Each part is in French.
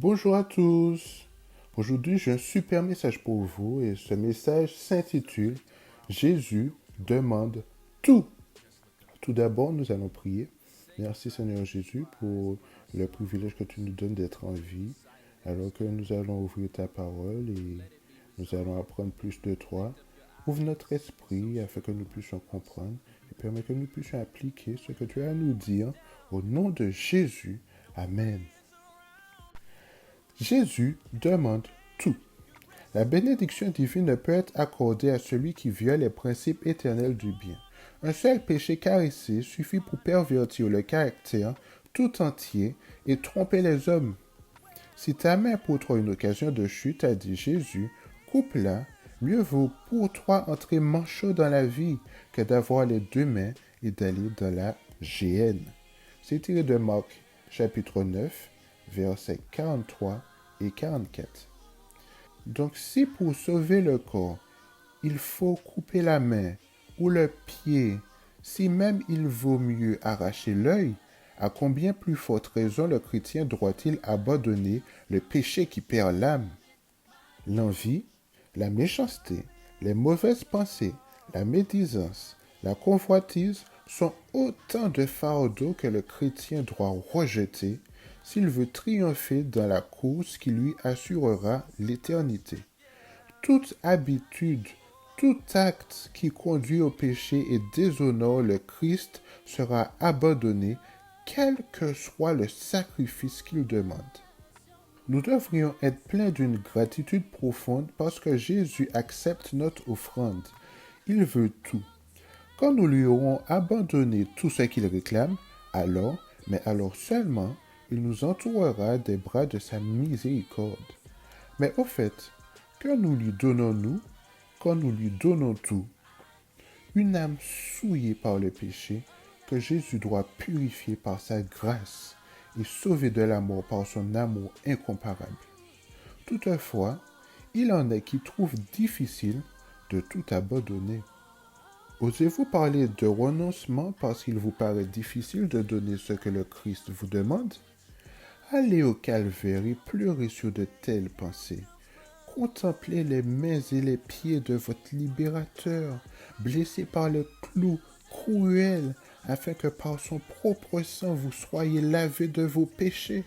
Bonjour à tous. Aujourd'hui, j'ai un super message pour vous et ce message s'intitule Jésus demande tout. Tout d'abord, nous allons prier. Merci Seigneur Jésus pour le privilège que tu nous donnes d'être en vie, alors que nous allons ouvrir ta parole et nous allons apprendre plus de toi. Ouvre notre esprit afin que nous puissions comprendre et permets que nous puissions appliquer ce que tu as à nous dire au nom de Jésus. Amen. Jésus demande tout. La bénédiction divine ne peut être accordée à celui qui viole les principes éternels du bien. Un seul péché caressé suffit pour pervertir le caractère tout entier et tromper les hommes. Si ta main pour toi une occasion de chute, a dit Jésus, coupe-la. Mieux vaut pour toi entrer manchot dans la vie que d'avoir les deux mains et d'aller dans la géhenne. C'est tiré de Marc chapitre 9, versets 43 et 44. Donc si pour sauver le corps, il faut couper la main ou le pied, si même il vaut mieux arracher l'œil, à combien plus forte raison le chrétien doit-il abandonner le péché qui perd l'âme? L'envie, la méchanceté, les mauvaises pensées, la médisance, la convoitise sont autant de fardeaux que le chrétien doit rejeter s'il veut triompher dans la course qui lui assurera l'éternité. Toute habitude, tout acte qui conduit au péché et déshonore le Christ sera abandonné, quel que soit le sacrifice qu'il demande. Nous devrions être pleins d'une gratitude profonde parce que Jésus accepte notre offrande. Il veut tout. Quand nous lui aurons abandonné tout ce qu'il réclame, alors, mais alors seulement, il nous entourera des bras de sa miséricorde. Mais au fait, que nous lui donnons-nous quand nous lui donnons tout? Une âme souillée par le péché que Jésus doit purifier par sa grâce et sauver de la mort par son amour incomparable. Toutefois, il en est qui trouvent difficile de tout abandonner. Osez-vous parler de renoncement parce qu'il vous paraît difficile de donner ce que le Christ vous demande? Allez au calvaire et pleurez sur de telles pensées. Contemplez les mains et les pieds de votre libérateur, blessé par le clou cruel, afin que par son propre sang vous soyez lavés de vos péchés.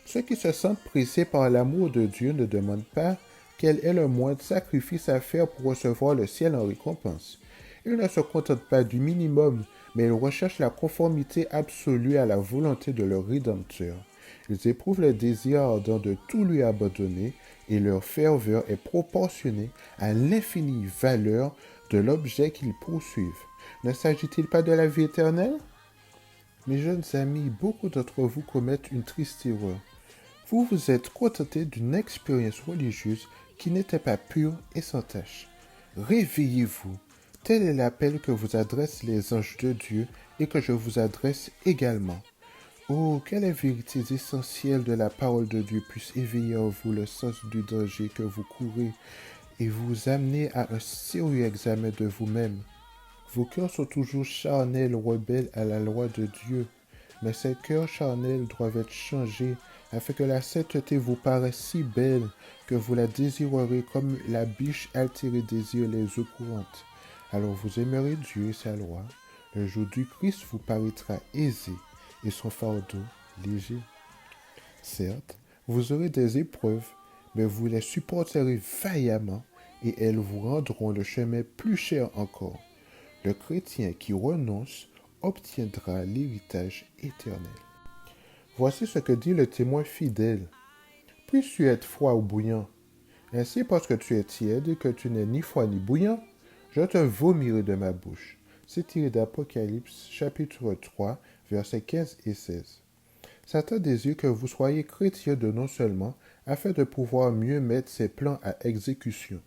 Ceux qui se sentent pressés par l'amour de Dieu ne demandent pas quel est le moindre sacrifice à faire pour recevoir le ciel en récompense. Ils ne se contentent pas du minimum, mais ils recherchent la conformité absolue à la volonté de leur Rédempteur. Ils éprouvent le désir ardent de tout lui abandonner et leur ferveur est proportionnée à l'infinie valeur de l'objet qu'ils poursuivent. Ne s'agit-il pas de la vie éternelle? Mes jeunes amis, beaucoup d'entre vous commettent une triste erreur. Vous vous êtes contentés d'une expérience religieuse qui n'était pas pure et sans tache. Réveillez-vous. Tel est l'appel que vous adressent les anges de Dieu et que je vous adresse également. Oh, que les vérités essentielles de la parole de Dieu puissent éveiller en vous le sens du danger que vous courez et vous amener à un sérieux examen de vous-même. Vos cœurs sont toujours charnels, rebelles à la loi de Dieu, mais ces cœurs charnels doivent être changés afin que la sainteté vous paraisse si belle que vous la désirerez comme la biche altérée désire les eaux courantes. Alors vous aimerez Dieu et sa loi. Le jour du Christ vous paraîtra aisé et son fardeau léger. Certes, vous aurez des épreuves, mais vous les supporterez vaillamment et elles vous rendront le chemin plus cher encore. Le chrétien qui renonce obtiendra l'héritage éternel. Voici ce que dit le témoin fidèle. Puisses-tu être froid ou bouillant? Ainsi, parce que tu es tiède et que tu n'es ni froid ni bouillant, je te vomirai de ma bouche. C'est tiré d'Apocalypse, chapitre 3, versets 15 et 16. Satan désire que vous soyez chrétiens de non seulement, afin de pouvoir mieux mettre ses plans à exécution.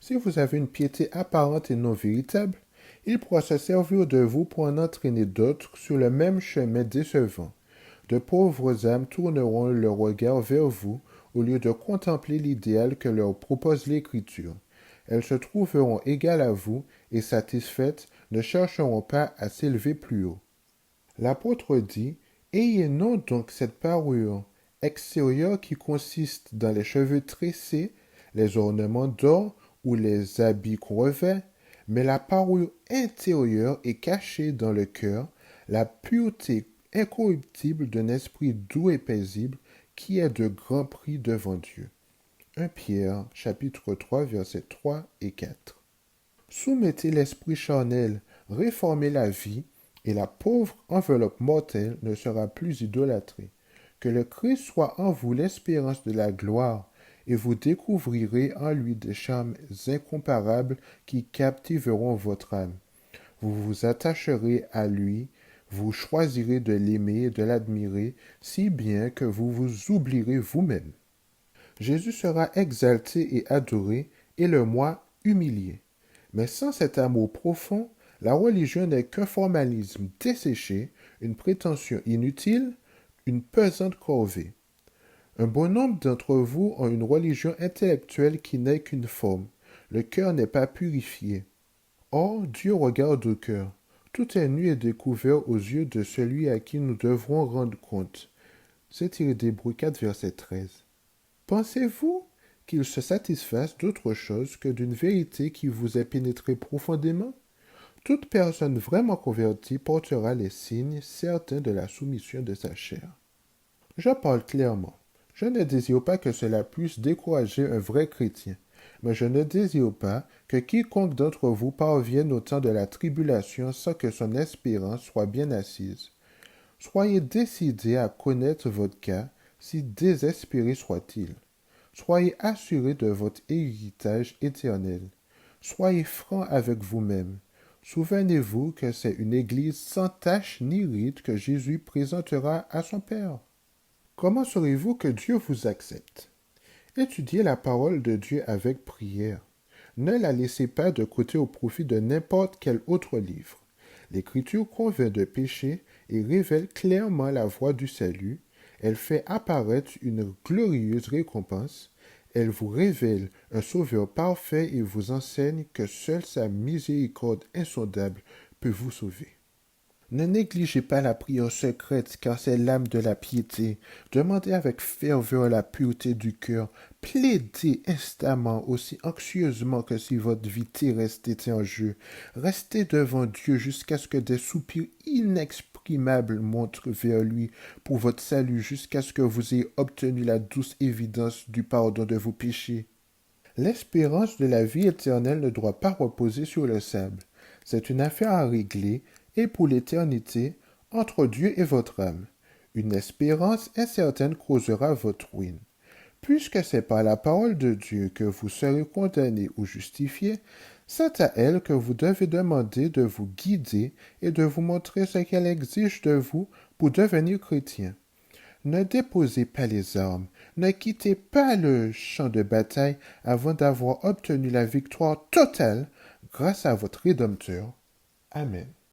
Si vous avez une piété apparente et non véritable, il pourra se servir de vous pour en entraîner d'autres sur le même chemin décevant. De pauvres âmes tourneront leur regard vers vous au lieu de contempler l'idéal que leur propose l'Écriture. Elles se trouveront égales à vous et satisfaites, ne chercheront pas à s'élever plus haut. L'apôtre dit, « Ayez non donc cette parure extérieur qui consiste dans les cheveux tressés, les ornements d'or ou les habits qu'on revêt, mais la parure intérieure est cachée dans le cœur, la pureté incorruptible d'un esprit doux et paisible qui est de grand prix devant Dieu. 1 Pierre, chapitre 3, versets 3 et 4. Soumettez l'esprit charnel, réformez la vie, et la pauvre enveloppe mortelle ne sera plus idolâtrée. Que le Christ soit en vous l'espérance de la gloire, et vous découvrirez en lui des charmes incomparables qui captiveront votre âme. Vous vous attacherez à lui, vous choisirez de l'aimer et de l'admirer, si bien que vous vous oublierez vous-même. Jésus sera exalté et adoré, et le moi humilié. Mais sans cet amour profond, la religion n'est qu'un formalisme desséché, une prétention inutile, une pesante corvée. Un bon nombre d'entre vous ont une religion intellectuelle qui n'est qu'une forme. Le cœur n'est pas purifié. Or, Dieu regarde au cœur. Tout est nu et découvert aux yeux de celui à qui nous devrons rendre compte. C'est tiré d'Hébreux 4, verset 13. Pensez-vous qu'il se satisfasse d'autre chose que d'une vérité qui vous est pénétrée profondément? Toute personne vraiment convertie portera les signes certains de la soumission de sa chair. Je parle clairement. Je ne désire pas que cela puisse décourager un vrai chrétien, mais je ne désire pas que quiconque d'entre vous parvienne au temps de la tribulation sans que son espérance soit bien assise. Soyez décidés à connaître votre cas, si désespéré soit-il. Soyez assurés de votre héritage éternel. Soyez francs avec vous-même. Souvenez-vous que c'est une Église sans tache ni ride que Jésus présentera à son Père. Comment saurez-vous que Dieu vous accepte? Étudiez la parole de Dieu avec prière. Ne la laissez pas de côté au profit de n'importe quel autre livre. L'Écriture convainc de péché et révèle clairement la voie du salut. Elle fait apparaître une glorieuse récompense. Elle vous révèle un Sauveur parfait et vous enseigne que seule sa miséricorde insondable peut vous sauver. Ne négligez pas la prière secrète, car c'est l'âme de la piété. Demandez avec ferveur la pureté du cœur. Plaidez instamment, aussi anxieusement que si votre vie terrestre était en jeu. Restez devant Dieu jusqu'à ce que des soupirs inexprimables montent vers lui pour votre salut, jusqu'à ce que vous ayez obtenu la douce évidence du pardon de vos péchés. L'espérance de la vie éternelle ne doit pas reposer sur le sable. C'est une affaire à régler, et pour l'éternité, entre Dieu et votre âme. Une espérance incertaine causera votre ruine. Puisque c'est par la parole de Dieu que vous serez condamnés ou justifiés, c'est à elle que vous devez demander de vous guider et de vous montrer ce qu'elle exige de vous pour devenir chrétien. Ne déposez pas les armes, ne quittez pas le champ de bataille avant d'avoir obtenu la victoire totale grâce à votre Rédempteur. Amen.